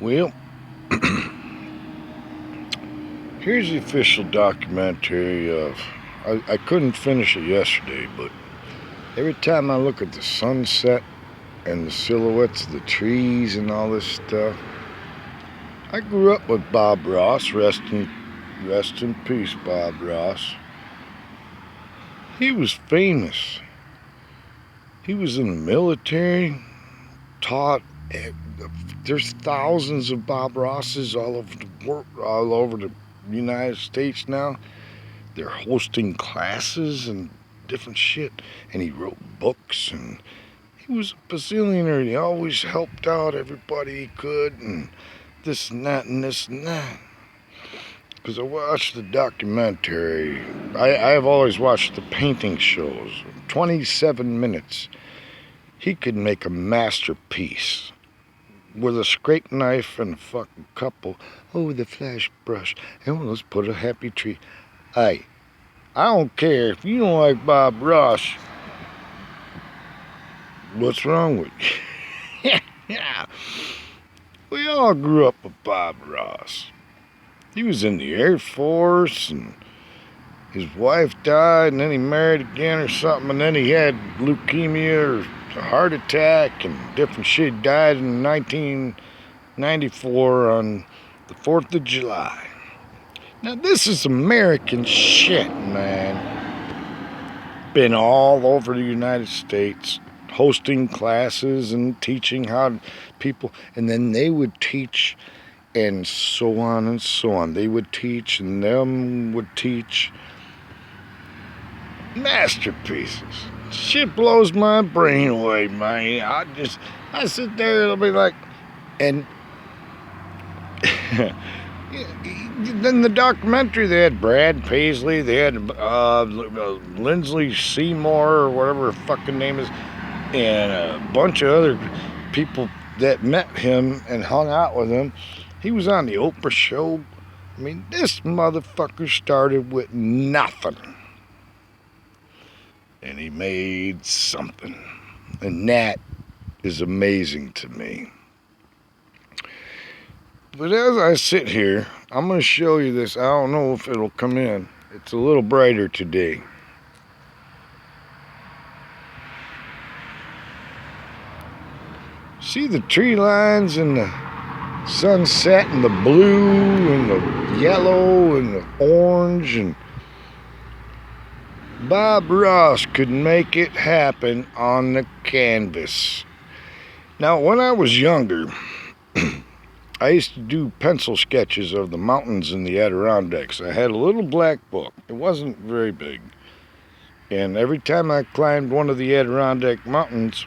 Well, here's the official documentary of. I couldn't finish it yesterday, but every time I look at the sunset and the silhouettes of the trees and all this stuff, I grew up with Bob Ross. Rest in peace, Bob Ross. He was famous. He was in the military, taught. There's thousands of Bob Rosses all over the world, all over the United States now. They're hosting classes and different shit. And he wrote books, and he was a bazillionaire. He always helped out everybody he could, and this and that and this and that. Because I watched the documentary. I've always watched the painting shows. 27 minutes. He could make a masterpiece with a scrape knife and a fucking couple. Oh, the flash brush. And let's put a happy tree. Hey, I don't care if you don't like Bob Ross. What's wrong with you? Yeah. We all grew up with Bob Ross. He was in the Air Force, and his wife died, and then he married again or something, and then he had leukemia or a heart attack and different shit. He died in 1994 on the 4th of July. Now, this is American shit, man. Been all over the United States, hosting classes and teaching how people, and then they would teach, and so on and so on. They would teach, and them would teach. Masterpieces. Shit blows my brain away, man. I sit there and I'll be like, and then the documentary, they had Brad Paisley, they had Lindsley Seymour, or whatever her fucking name is, and a bunch of other people that met him and hung out with him. He was on the Oprah show. I mean, this motherfucker started with nothing. And he made something. And that is amazing to me. But as I sit here, I'm going to show you this. I don't know if it'll come in. It's a little brighter today. See the tree lines and the sunset and the blue and the yellow and the orange, and Bob Ross could make it happen on the canvas. Now, when I was younger, I used to do pencil sketches of the mountains in the Adirondacks. I had a little black book. It wasn't very big. And every time I climbed one of the Adirondack mountains,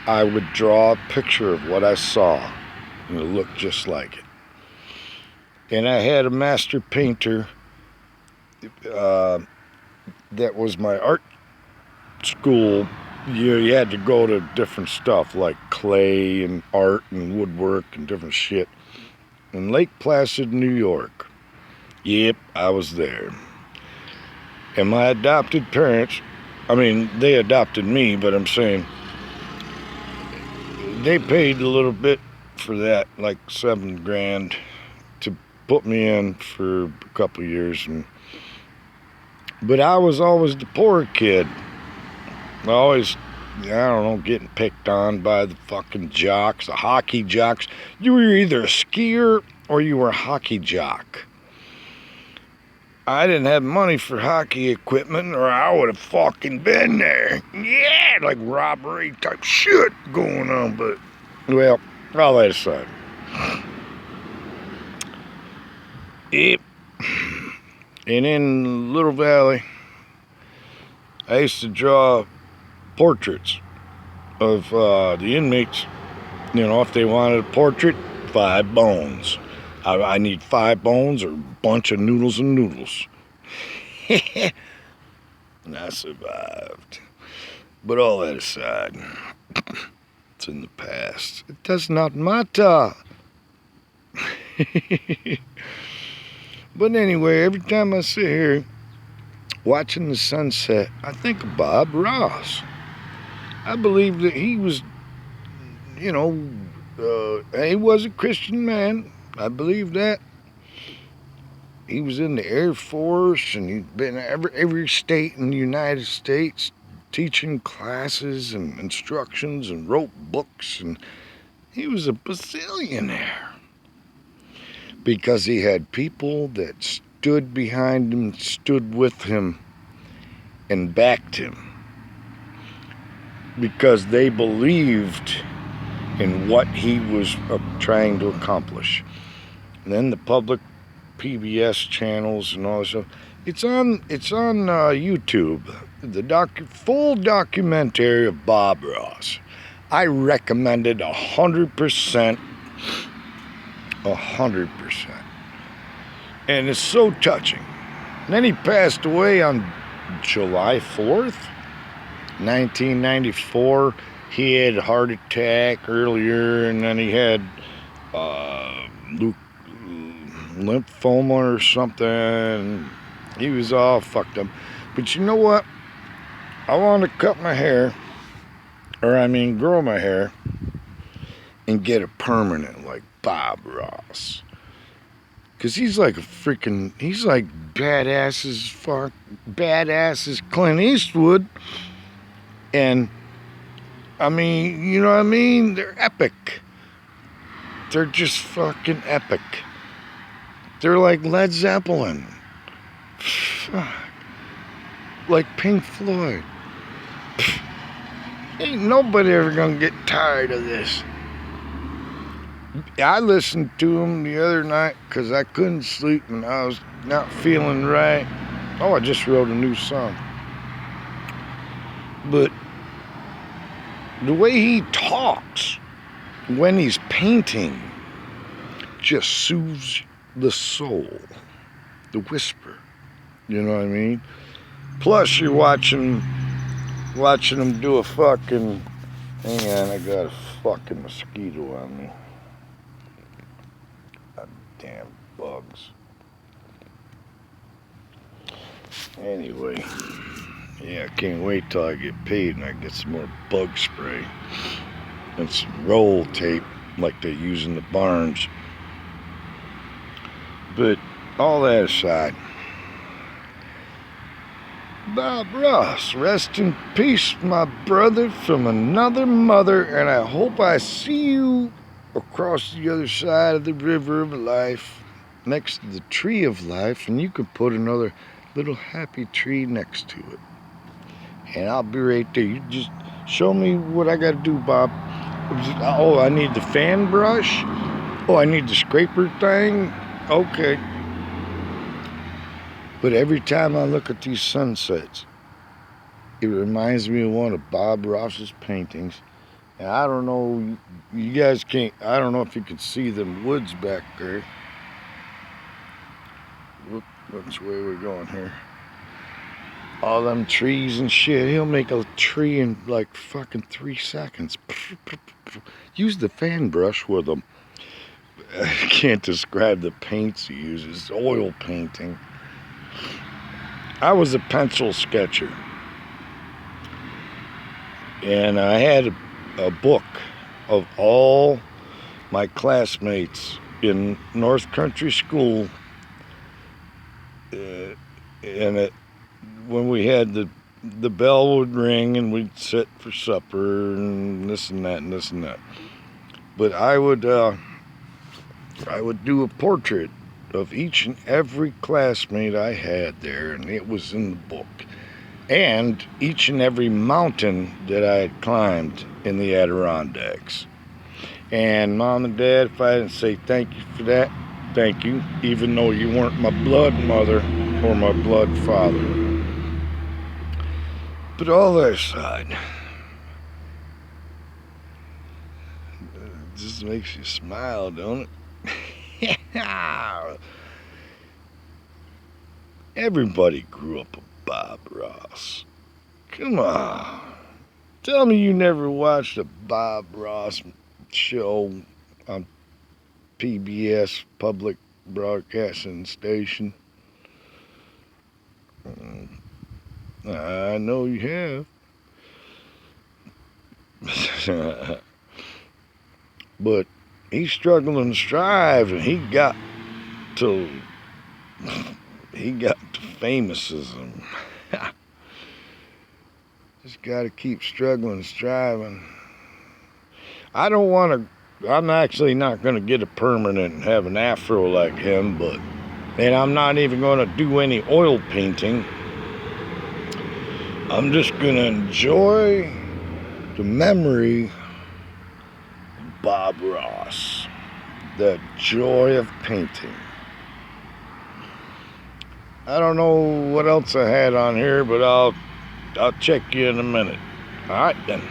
I would draw a picture of what I saw, and it looked just like it. And I had a master painter that was my art school. You had to go to different stuff like clay and art and woodwork and different shit in Lake Placid, New York. Yep, I was there. And my adopted parents, I mean, they adopted me, but I'm saying they paid a little bit for that, like $7,000, to put me in for a couple of years. But I was always the poor kid. Always, I don't know, getting picked on by the fucking jocks, the hockey jocks. You were either a skier or you were a hockey jock. I didn't have money for hockey equipment, or I would have fucking been there. Yeah, like robbery type shit going on, but, well, all that aside. Yep. And in Little Valley, I used to draw portraits of the inmates. You know, if they wanted a portrait, 5 bones. I need 5 bones or a bunch of noodles and noodles. And I survived. But all that aside, it's in the past. It does not matter. But anyway, every time I sit here watching the sunset, I think of Bob Ross. I believe that he was, you know, He was a Christian man. I believe that. He was in the Air Force, and he'd been every state in the United States teaching classes and instructions and wrote books, and he was a bazillionaire because he had people that stood behind him, stood with him, and backed him because they believed in what he was trying to accomplish. And then the public PBS channels and all this stuff. It's on YouTube. The full documentary of Bob Ross. I recommend it 100%. 100%. And it's so touching. And then he passed away on July 4th, 1994. He had a heart attack earlier, and then he had lymphoma or something. He was all fucked up. But you know what? I want to cut my hair, grow my hair, and get it permanent like Bob Ross. Because he's like he's like badass as Clint Eastwood. And, you know what I mean? They're epic. They're just fucking epic. They're like Led Zeppelin. Like Pink Floyd. Ain't nobody ever gonna get tired of this. I listened to them the other night because I couldn't sleep and I was not feeling right. Oh, I just wrote a new song. But the way he talks when he's painting just soothes the soul. The whisper. You know what I mean? Plus, you're watching him do a fucking... Hang on, I got a fucking mosquito on me. Damn bugs. Anyway, yeah, I can't wait till I get paid and I get some more bug spray and some roll tape like they use in the barns. But all that aside, Bob Ross, rest in peace, my brother from another mother, and I hope I see you across the other side of the river of life, next to the tree of life, and you can put another little happy tree next to it. And I'll be right there. You just show me what I gotta do, Bob. Oh, I need the fan brush? Oh, I need the scraper thing? Okay. But every time I look at these sunsets, it reminds me of one of Bob Ross's paintings. And I don't know, you guys can't, I don't know if you can see them woods back there. Which way we're going here? All them trees and shit. He'll make a tree in like fucking 3 seconds. Use the fan brush with them. I can't describe the paints he uses. Oil painting. I was a pencil sketcher. And I had a book of all my classmates in North Country School. And when we had the bell would ring and we'd sit for supper and this and that and this and that. But I would do a portrait of each and every classmate I had there, and it was in the book. And each and every mountain that I had climbed in the Adirondacks. And Mom and Dad, if I didn't say thank you for that, thank you, even though you weren't my blood mother or my blood father. But all that aside, it just makes you smile, don't it? Everybody grew up with Bob Ross. Come on. Tell me you never watched a Bob Ross show on PBS, Public Broadcasting Station. I know you have. but he's struggling to strive, and to he got to famousism. Just gotta keep struggling, striving. I don't want to. I'm actually not gonna get a permanent and have an afro like him, and I'm not even gonna do any oil painting. I'm just gonna enjoy the memory of Bob Ross, the joy of painting. I don't know what else I had on here, but I'll check you in a minute. All right then.